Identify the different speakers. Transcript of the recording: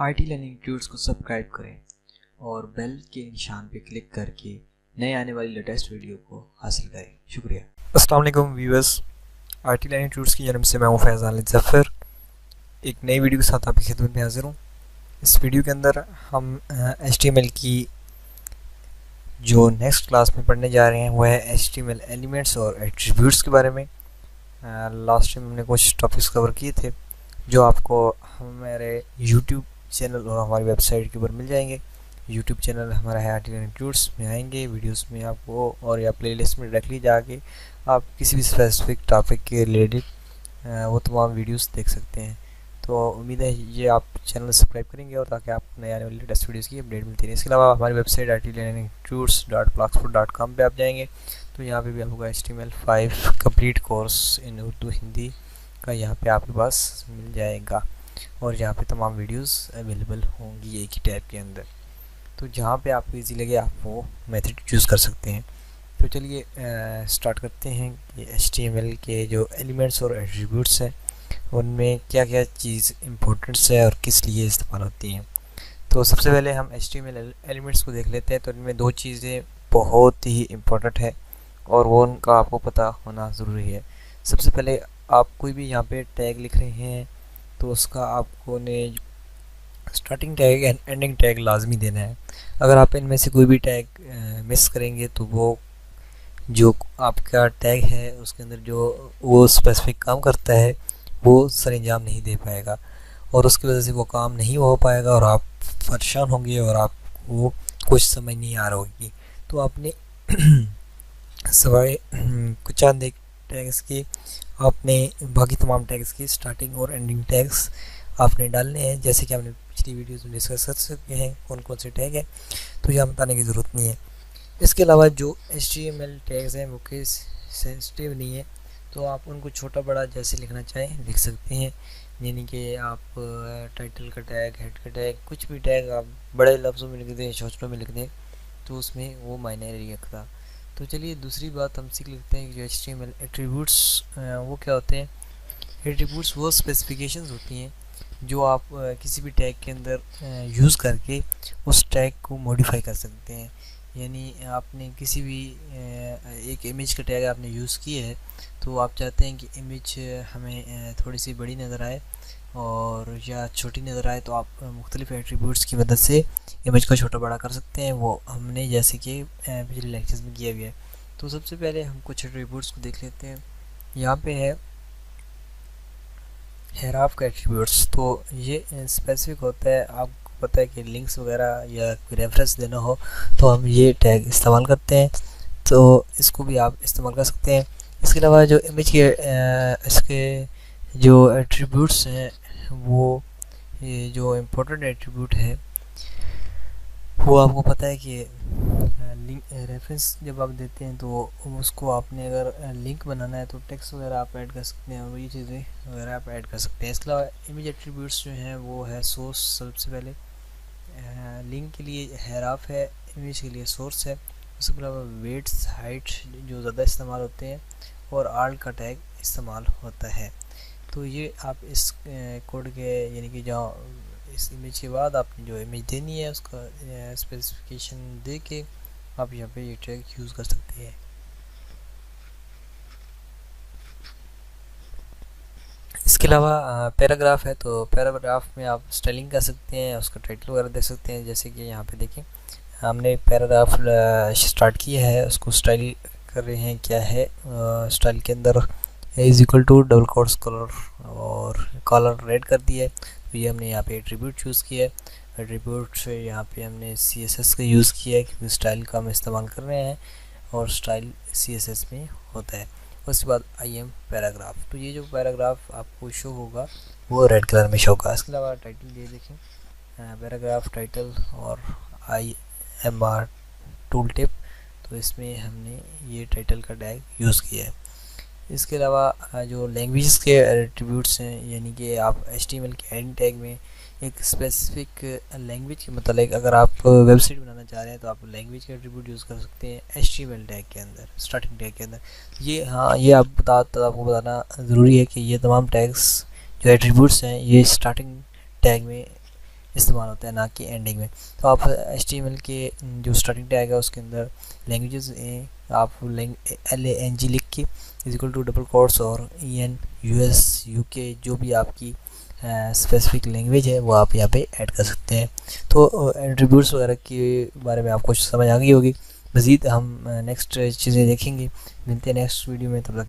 Speaker 1: IT learning tuts को subscribe करें और बेल के निशान पर क्लिक करके नए आने वाली लेटेस्ट वीडियो को हासिल करें। शुक्रिया।
Speaker 2: अस्सलाम वालेकुम व्यूअर्स, आईटी लर्निंग ट्यूट्स की जन्म से मैं हूं फैज़ान ज़फ़र। एक नई वीडियो के साथ आपकी खिदमत में हाजिर हूं। इस वीडियो के अंदर हम HTML की जो नेक्स्ट क्लास में पढ़ने जा रहे हैं वह है HTML एलिमेंट्स और एट्रीब्यूट्स के बारे में। लास्ट टाइम हमने कुछ टॉपिक्स कवर किए थे जो आपको हमारे यूट्यूब चैनल और हमारी वेबसाइट के ऊपर मिल जाएंगे। यूट्यूब चैनल हमारा है आईटी लर्निंग ट्यूट्स में आएंगे वीडियोस में आपको, और या प्लेलिस्ट में डायरेक्टली जाके आप किसी भी स्पेसिफिक टॉपिक के रिलेटेड वो तमाम वीडियोस देख सकते हैं। तो उम्मीद है ये आप चैनल सब्सक्राइब करेंगे और ताकि आपको नए आने वाली लेटेस्ट वीडियोस की अपडेट मिलती रहे। इसके अलावा हमारी वेबसाइट itlearningtuts.blogspot.com पे आप जाएंगे तो यहाँ पे भी आपको HTML5 complete course in Urdu Hindi का यहाँ पे आपके पास मिल जाएगा और यहाँ पे तमाम वीडियोस अवेलेबल होंगी एक ही टैब के अंदर। तो जहाँ पे आपको इजी लगे आप वो मेथड चूज़ कर सकते हैं। तो चलिए स्टार्ट करते हैं कि HTML के जो एलिमेंट्स और एट्रीब्यूट्स हैं उनमें क्या क्या चीज़ इम्पोर्टेंट्स है और किस लिए इस्तेमाल होती हैं। तो सबसे पहले हम HTML एलिमेंट्स को देख लेते हैं। तो इनमें दो चीज़ें बहुत ही इम्पोर्टेंट है और वो उनका आपको पता होना ज़रूरी है। सबसे पहले आप कोई भी यहाँ पे टैग लिख रहे हैं तो उसका आपको ने starting tag and ending tag लाजमी देना है। अगर आप इनमें से कोई भी टैग मिस करेंगे तो वो जो आपका टैग है उसके अंदर जो वो स्पेसिफिक काम करता है वो सरंजाम नहीं दे पाएगा और उसकी वजह से वो काम नहीं हो पाएगा और आप परेशान होंगे और आपको कुछ समझ नहीं आ रहा होगी। तो आपने सवाए कुछ चंद एक टैग्स की आपने बाकी तमाम टैग्स की स्टार्टिंग और एंडिंग टैग्स आपने डालने हैं, जैसे कि हमने पिछली वीडियोस में डिस्कस कर सकते हैं कौन कौन से टैग हैं, तो यहाँ बताने की ज़रूरत नहीं है। इसके अलावा जो HTML टैग्स हैं वो केस सेंसिटिव नहीं है, तो आप उनको छोटा बड़ा जैसे लिखना चाहें लिख सकते हैं। यानी कि आप टाइटल का टैग, हेड का टैग, कुछ भी टैग आप बड़े लफ्ज़ों में लिख दें, छोटों में लिख दें तो उसमें वो मायने नहीं रखता। तो चलिए दूसरी बात हम सीख लेते हैं कि जो HTML एट्रीब्यूट्स वो क्या होते हैं। एट्रीब्यूट्स वो स्पेसिफिकेशंस होती हैं जो आप किसी भी टैग के अंदर यूज़ करके उस टैग को मॉडिफाई कर सकते हैं। यानी आपने किसी भी एक इमेज का टैग आपने यूज़ किया है तो आप चाहते हैं कि इमेज हमें थोड़ी सी बड़ी नज़र आए और या छोटी नज़र आए, तो आप मुख्तलिफ एट्रीब्यूट्स की मदद से इमेज को छोटा बड़ा कर सकते हैं। वो हमने जैसे कि पिछले लेक्चर्स में किया गया है। तो सबसे पहले हम कुछ एट्रीब्यूट्स को देख लेते हैं। यहाँ पे है हेराफ का एट्रीब्यूट्स। तो ये स्पेसिफिक होता है, आपको पता है कि लिंक्स वगैरह या कोई रेफरेंस देना हो तो हम ये टैग इस्तेमाल करते हैं, तो इसको भी आप इस्तेमाल कर सकते हैं। इसके अलावा जो इमेज के इसके जो एट्रीब्यूट्स हैं वो ये जो इम्पोर्टेंट एट्रीब्यूट है वो आपको पता है कि लिंक रेफरेंस जब आप देते हैं तो उसको आपने अगर लिंक बनाना है तो टेक्स्ट वगैरह आप ऐड कर सकते हैं और ये चीज़ें वगैरह आप ऐड कर सकते हैं। इसके अलावा इमेज एट्रीब्यूट्स जो हैं वो है सोर्स। सबसे पहले लिंक के लिए हेराफ है, इमेज के लिए सोर्स है। उसके अलावा वेट्स, हाइट जो ज़्यादा इस्तेमाल होते हैं और आल का टैग इस्तेमाल होता है। तो ये आप इस कोड के यानी कि जहाँ इस इमेज के बाद आपने जो इमेज देनी है उसका स्पेसिफिकेशन दे के आप यहाँ पे ये टैग यूज़ कर सकते हैं। इसके अलावा पैराग्राफ है, तो पैराग्राफ में आप स्टाइलिंग कर सकते हैं, उसका टाइटल वगैरह दे सकते हैं। जैसे कि यहाँ पे देखें हमने पैराग्राफ स्टार्ट किया है, उसको स्टाइल कर रहे हैं क्या है। स्टाइल के अंदर is equal to double quotes colour और कलर रेड कर दिया है। तो ये हमने यहाँ पे एट्रीब्यूट चूज़ किया है। एट्रीब्यूट से यहाँ पे हमने CSS का यूज़ किया है क्योंकि स्टाइल का हम इस्तेमाल कर रहे हैं और स्टाइल CSS में होता है। उसके बाद IM पैराग्राफ। तो ये जो पैराग्राफ आपको शो होगा वो रेड कलर में शो होगा। इसके अलावा टाइटल ये देखें पैराग्राफ टाइटल और IMR टूल टिप, तो इसमें हमने ये टाइटल का टैग यूज़ किया है। इसके अलावा जो लैंग्वेजेस के एट्रीब्यूट्स हैं, यानी कि आप HTML के एंड टैग में एक स्पेसिफिक लैंग्वेज के मतलब अगर आप वेबसाइट बनाना चाह रहे हैं तो आप लैंग्वेज के एट्रीब्यूट यूज़ कर सकते हैं HTML टैग के अंदर, स्टार्टिंग टैग के अंदर। ये ये आपको बताना ज़रूरी है कि ये तमाम टैग्स जो एट्रीब्यूट्स हैं ये स्टार्टिंग टैग में इस्तेमाल होता है, ना कि एंडिंग में। तो आप HTML के जो स्टार्टिंग टैग है उसके अंदर लैंग्वेजेस आप LANG लिख के = डबल कोट्स और EN US UK जो भी आपकी स्पेसिफिक लैंग्वेज है वो आप यहाँ पे ऐड कर सकते हैं। तो एट्रीब्यूट्स वगैरह के बारे में आपको समझ आ गई होगी। मज़ीद हम नेक्स्ट चीज़ें देखेंगे। मिलते हैं नेक्स्ट वीडियो में, तब तक